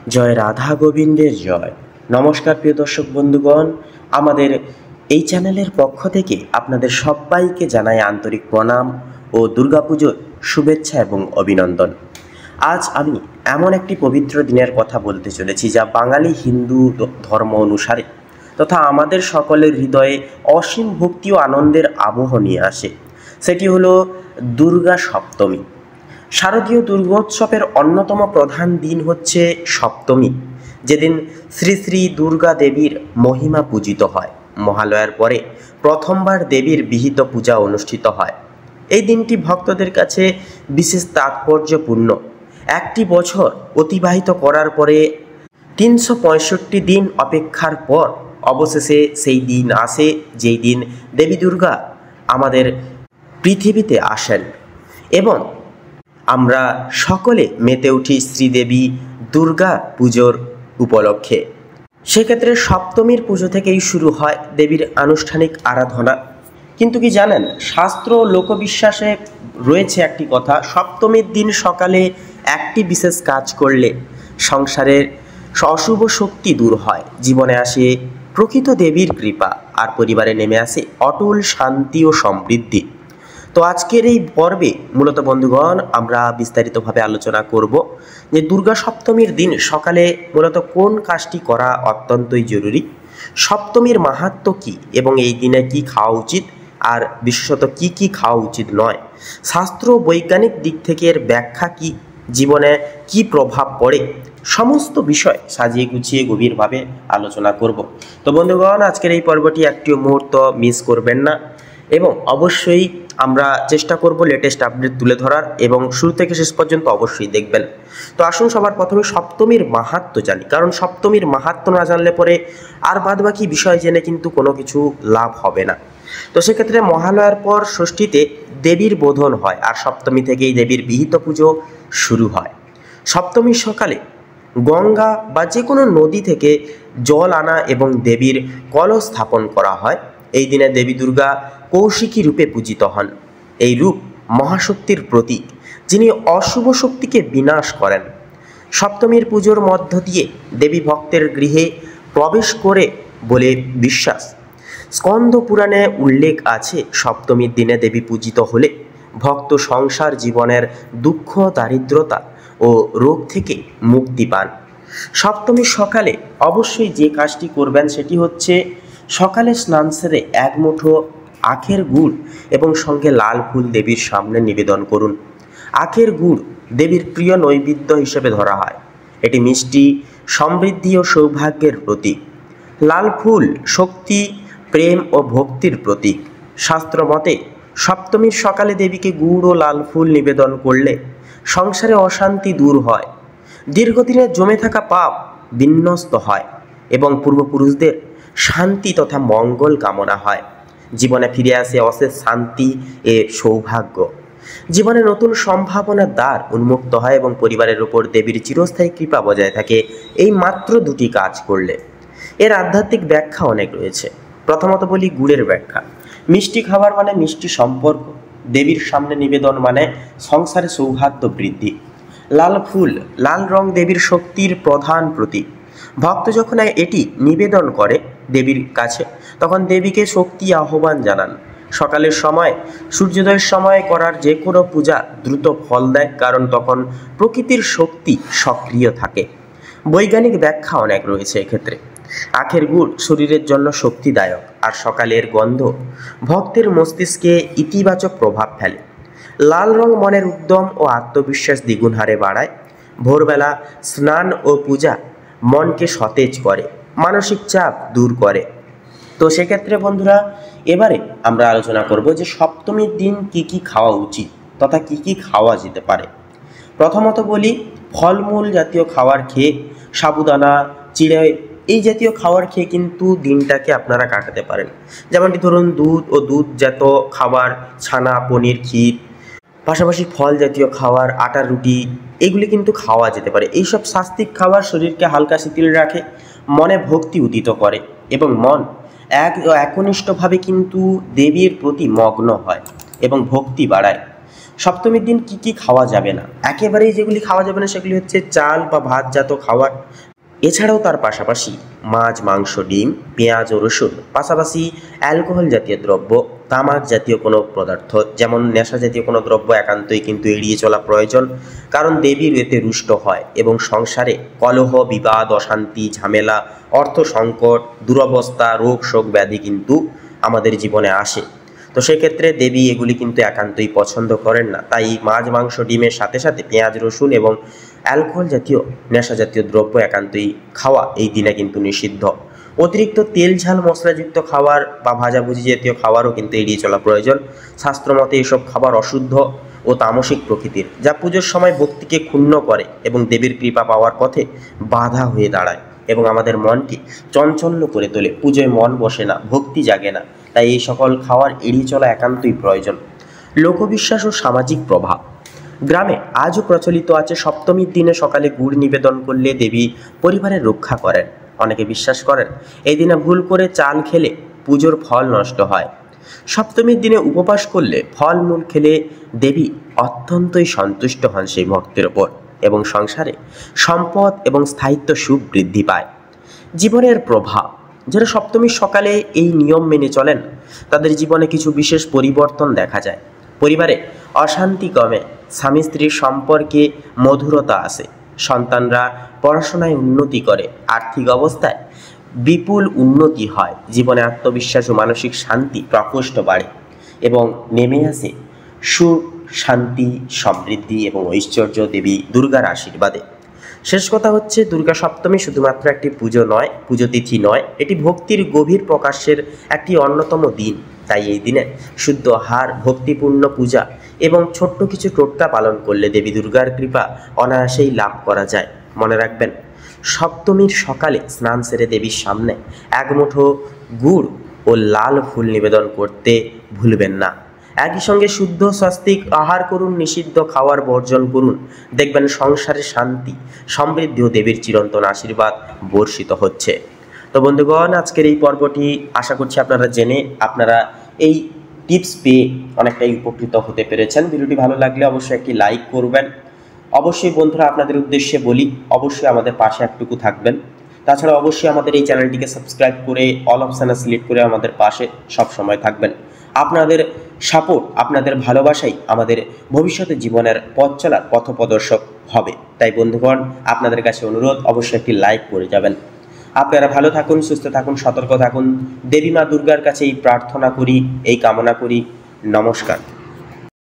জয় রাধা গোবিন্দের জয়। নমস্কার প্রিয় দর্শক বন্ধুগণ, আমাদের এই চ্যানেলের পক্ষ থেকে আপনাদের সবাইকে জানাই আন্তরিক প্রণাম ও দুর্গাপুজোর শুভেচ্ছা এবং অভিনন্দন। আজ আমি এমন একটি পবিত্র দিনের কথা বলতে চলেছি যা বাঙালি হিন্দু ধর্ম অনুসারে তথা আমাদের সকলের হৃদয়ে অসীম ভক্তি ও আনন্দের আবহ নিয়ে আসে। সেটি হলো দুর্গা সপ্তমী। শারদীয় দুর্গোৎসবের অন্যতম প্রধান দিন হচ্ছে সপ্তমী, যেদিন শ্রী শ্রী দুর্গা দেবীর মহিমা পূজিত হয়। মহালয়ার পরে প্রথমবার দেবীর বিহিত পূজা অনুষ্ঠিত হয়। এই দিনটি ভক্তদের কাছে বিশেষ তাৎপর্যপূর্ণ। একটি বছর অতিবাহিত করার পরে 365 দিন অপেক্ষার পর অবশেষে সেই দিন আসে, যেই দিন দেবী দুর্গা আমাদের পৃথিবীতে আসেন এবং আমরা সকলে মেতে উঠি শ্রীদেবী দুর্গা পুজোর উপলক্ষে। সেক্ষেত্রে সপ্তমীর পুজো থেকেই শুরু হয় দেবীর আনুষ্ঠানিক আরাধনা। কিন্তু কি জানেন, শাস্ত্র ও লোকবিশ্বাসে রয়েছে একটি কথা, সপ্তমীর দিন সকালে একটি বিশেষ কাজ করলে সংসারের অশুভ শক্তি দূর হয়, জীবনে আসে প্রকৃত দেবীর কৃপা, আর পরিবারে নেমে আসে অটল শান্তি ও সমৃদ্ধি। তো আজকের এই পর্বে মূলত বন্ধুগণ আমরা বিস্তারিতভাবে আলোচনা করব যে দুর্গা সপ্তমীর দিন সকালে মূলত কোন কাজটি করা অত্যন্তই জরুরি, সপ্তমীর মাহাত্ম্য কী এবং এই দিনে কি খাওয়া উচিত আর বিশেষত কি কি খাওয়া উচিত নয়, শাস্ত্র বৈজ্ঞানিক দিক থেকে এর ব্যাখ্যা কি, জীবনে কি প্রভাব পড়ে, সমস্ত বিষয় সাজিয়ে গুছিয়ে গভীরভাবে আলোচনা করব। তো বন্ধুগণ, আজকের এই পর্বটি একটিও মুহূর্ত মিস করবেন না এবং অবশ্যই আমরা চেষ্টা করব লেটেস্ট আপডেট তুলে ধরার এবং শুরু থেকে শেষ পর্যন্ত অবশ্যই দেখবেন। তো আসুন সবার প্রথমে সপ্তমীর মাহাত্ম্য জানি, কারণ সপ্তমীর মাহাত্ম্য না জানলে পরে আর বাদবাকি বিষয় জেনে কিন্তু কোনো কিছু লাভ হবে না। তো সেক্ষেত্রে মহালয়ার পর ষষ্ঠীতে দেবীর বোধন হয় আর সপ্তমী থেকেই দেবীর বিহিত পুজো শুরু হয়। সপ্তমীর সকালে গঙ্গা বা যে কোনো নদী থেকে জল আনা এবং দেবীর কলস স্থাপন করা হয়। এই দিনে দেবী দুর্গা কৌশিকী রূপে পূজিত হন। এই রূপ মহাশক্তির প্রতীক, যিনি অশুভ শক্তিকে বিনাশ করেন। সপ্তমীর পুজোর মধ্য দিয়ে দেবী ভক্তের গৃহে প্রবেশ করে বলে বিশ্বাস। স্কন্দ পুরাণে উল্লেখ আছে, সপ্তমীর দিনে দেবী পূজিত হলে ভক্ত সংসার জীবনের দুঃখ, দারিদ্রতা ও রোগ থেকে মুক্তি পান। সপ্তমীর সকালে অবশ্যই যে কাজটি করবেন সেটি হচ্ছে সকালে স্নান সেরে এক মুঠো আখের গুড় এবং সঙ্গে লাল ফুল দেবীর সামনে নিবেদন করুন। আখের গুড় দেবীর প্রিয় নৈবেদ্য হিসেবে ধরা হয়। এটি মিষ্টি, সমৃদ্ধি ও সৌভাগ্যের প্রতীক। লাল ফুল শক্তি, প্রেম ও ভক্তির প্রতীক। শাস্ত্র মতে সপ্তমীর সকালে দেবীকে গুড় ও লাল ফুল নিবেদন করলে সংসারে অশান্তি দূর হয়, দীর্ঘদিনের জমে থাকা পাপ বিন্যস্ত হয় এবং পূর্বপুরুষদের শান্তি তথা মঙ্গল কামনা হয়। জীবনে ফিরে আসে অশেষ শান্তি এ সৌভাগ্য। জীবনে নতুন সম্ভাবনার দ্বার উন্মুক্ত হয় এবং পরিবারের উপর দেবীর চিরস্থায়ী কৃপা বজায় থাকে এই মাত্র দুটি কাজ করলে। এর আধ্যাত্মিক ব্যাখ্যা অনেক রয়েছে। প্রথমত বলি গুড়ের ব্যাখ্যা। মিষ্টি খাবার মানে মিষ্টি সম্পর্ক, দেবীর সামনে নিবেদন মানে সংসারে সৌভাগ্য বৃদ্ধি। লাল ফুল, লাল রং দেবীর শক্তির প্রধান প্রতীক। ভক্ত যখন এটি নিবেদন করে দেবীর কাছে তখন দেবীকে শক্তি আহ্বান জানান। সকালের সময় সূর্যোদয়ের সময় করার যে কোনো পূজা দ্রুত ফল দেয়, কারণ তখন প্রকৃতির শক্তি সক্রিয় থাকে। বৈজ্ঞানিক ব্যাখ্যা অনেক রয়েছে এক্ষেত্রে। আখের গুড় শরীরের জন্য শক্তিদায়ক আর সকালের গন্ধ ভক্তের মস্তিষ্কে ইতিবাচক প্রভাব ফেলে। লাল রং মনের উদ্যম ও আত্মবিশ্বাস দ্বিগুণ হারে বাড়ায়। ভোরবেলা স্নান ও পূজা মনকে সতেজ করে, মানসিক চাপ দূর করে। তো সেক্ষেত্রে বন্ধুরা, এবারে আমরা আলোচনা করব যে সপ্তমীর দিন কি কি খাওয়া উচিত তথা কি কি খাওয়া যেতে পারে। প্রথমত বলি, ফলমূল জাতীয় খাবার খেয়ে, সাবুদানা, চিড়ে এই জাতীয় খাবার খেয়ে কিন্তু দিনটাকে আপনারা কাটাতে পারেন। যেমনটি ধরুন দুধ ও দুধজাত খাবার, ছানা, পনির, ক্ষীর, পাশাপাশি ফল জাতীয় খাবার, আটার রুটি এগুলি কিন্তু খাওয়া যেতে পারে। এইসব সাত্ত্বিক খাবার শরীরকে হালকা শিথিল রাখে, মনে ভক্তি উদিত করে এবং মন একনিষ্ঠভাবে কিন্তু দেবীর প্রতি মগ্ন হয় এবং ভক্তি বাড়ায়। সপ্তমীর দিন কি কি খাওয়া যাবে না? একেবারেই যেগুলি খাওয়া যাবে না সেগুলি হচ্ছে চাল বা ভাতজাত খাবার, এছাড়াও তার পাশাপাশি মাছ, মাংস, ডিম, পেঁয়াজ ও রসুন, পাশাপাশি অ্যালকোহল জাতীয় দ্রব্য, তামাক জাতীয় কোনো পদার্থ যেমন নেশা জাতীয় কোনো দ্রব্য একান্তই কিন্তু এড়িয়ে চলা প্রয়োজন, কারণ দেবীর এতে রুষ্ট হয় এবং সংসারে কলহ, বিবাদ, অশান্তি, ঝামেলা, অর্থ সংকট, দুরবস্থা, রোগ শোক ব্যাধি কিন্তু আমাদের জীবনে আসে। তো সেক্ষেত্রে দেবী এগুলি কিন্তু একান্তই পছন্দ করেন না। তাই মাছ, মাংস, ডিমের সাথে সাথে পেঁয়াজ, রসুন এবং অ্যালকোহল জাতীয় নেশা জাতীয় দ্রব্য একান্তই খাওয়া এই দিনে কিন্তু নিষিদ্ধ। অতিরিক্ত তেল, ঝাল, মশলাযুক্ত খাবার বা ভাজাভুজি জাতীয় খাবারও কিন্তু এড়িয়ে চলা প্রয়োজন। শাস্ত্রমতে এসব খাবার অশুদ্ধ ও তামসিক প্রকৃতির, যা পুজোর সময় ভক্তিকে ক্ষুণ্ণ করে এবং দেবীর কৃপা পাওয়ার পথে বাধা হয়ে দাঁড়ায় এবং আমাদের মনকে চঞ্চল্য করে তোলে। পুজোয় মন বসে না, ভক্তি জাগে না। তাই এই সকল খাওয়ার এড়িয়ে চলা একান্তই প্রয়োজন। লোকবিশ্বাস ও সামাজিক প্রভাব। গ্রামে আজও প্রচলিত আছে সপ্তমীর দিনে সকালে গুড় নিবেদন করলে দেবী পরিবারের রক্ষা করেন। অনেকে বিশ্বাস করেন এই দিনে ভুল করে চাল খেলে পুজোর ফল নষ্ট হয়। সপ্তমীর দিনে উপবাস করলে ফলমূল খেলে দেবী অত্যন্তই সন্তুষ্ট হন সেই ভক্তের ওপর এবং সংসারে সম্পদ এবং স্থায়িত্ব সুখ বৃদ্ধি পায়। জীবনের প্রভাব। যারা সপ্তমীর সকালে এই নিয়ম মেনে চলেন তাদের জীবনে কিছু বিশেষ পরিবর্তন দেখা যায়। পরিবারে অশান্তি কমে, স্বামী স্ত্রীর সম্পর্কে মধুরতা আসে, সন্তানরা পড়াশোনায় উন্নতি করে, আর্থিক অবস্থায় বিপুল উন্নতি হয়, জীবনে আত্মবিশ্বাস ও মানসিক শান্তি প্রকোষ্ঠ বাড়ে এবং নেমে আসে সুখ, শান্তি, সমৃদ্ধি এবং ঐশ্বর্য দেবী দুর্গার আশীর্বাদে। শেষ কথা হচ্ছে, দুর্গা সপ্তমী শুধুমাত্র একটি পুজো নয়, পুজো তিথি নয়, এটি ভক্তির গভীর প্রকাশের একটি অন্যতম দিন। তাই এই দিনে শুদ্ধ আহার, ভক্তিপূর্ণ পূজা এবং ছোট্ট কিছু টোটকা পালন করলে দেবী দুর্গার কৃপা অনায়াসেই লাভ করা যায়। মনে রাখবেন, সপ্তমীর সকালে স্নান সেরে দেবীর সামনে এক মুঠো গুড় ও লাল ফুল নিবেদন করতে ভুলবেন না। একই সঙ্গে শুদ্ধ স্বাস্তিক আহার করুন, নিষিদ্ধ খাওয়ার বর্জন করুন। দেখবেন সংসারে শান্তি, সমৃদ্ধি ও দেবীর চিরন্তন আশীর্বাদ বর্ষিত হচ্ছে। তো বন্ধুগণ, আজকের এই পর্বটি আশা করছি আপনারা জেনে, আপনারা এই টিপস পেয়ে অনেকটাই উপকৃত হতে পেরেছেন। ভিডিওটি ভালো লাগলে অবশ্যই একটি লাইক করবেন। অবশ্যই বন্ধুরা, আপনাদের উদ্দেশ্যে বলি, অবশ্যই আমাদের পাশে একটুকু থাকবেন। তাছাড়া অবশ্যই আমাদের এই চ্যানেলটিকে সাবস্ক্রাইব করে অল অপশানে সিলেক্ট করে আমাদের পাশে সব সময় থাকবেন। আপনাদের সাপোর্ট, আপনাদের ভালোবাসাই আমাদের ভবিষ্যতে জীবনের পথ চলার পথপ্রদর্শক হবে। তাই বন্ধুগণ, আপনাদের কাছে অনুরোধ, অবশ্যই একটি লাইক করে যাবেন। আপনারা ভালো থাকুন, সুস্থ থাকুন, সতর্ক থাকুন। দেবী মা দুর্গার কাছে এই প্রার্থনা করি, এই কামনা করি। নমস্কার।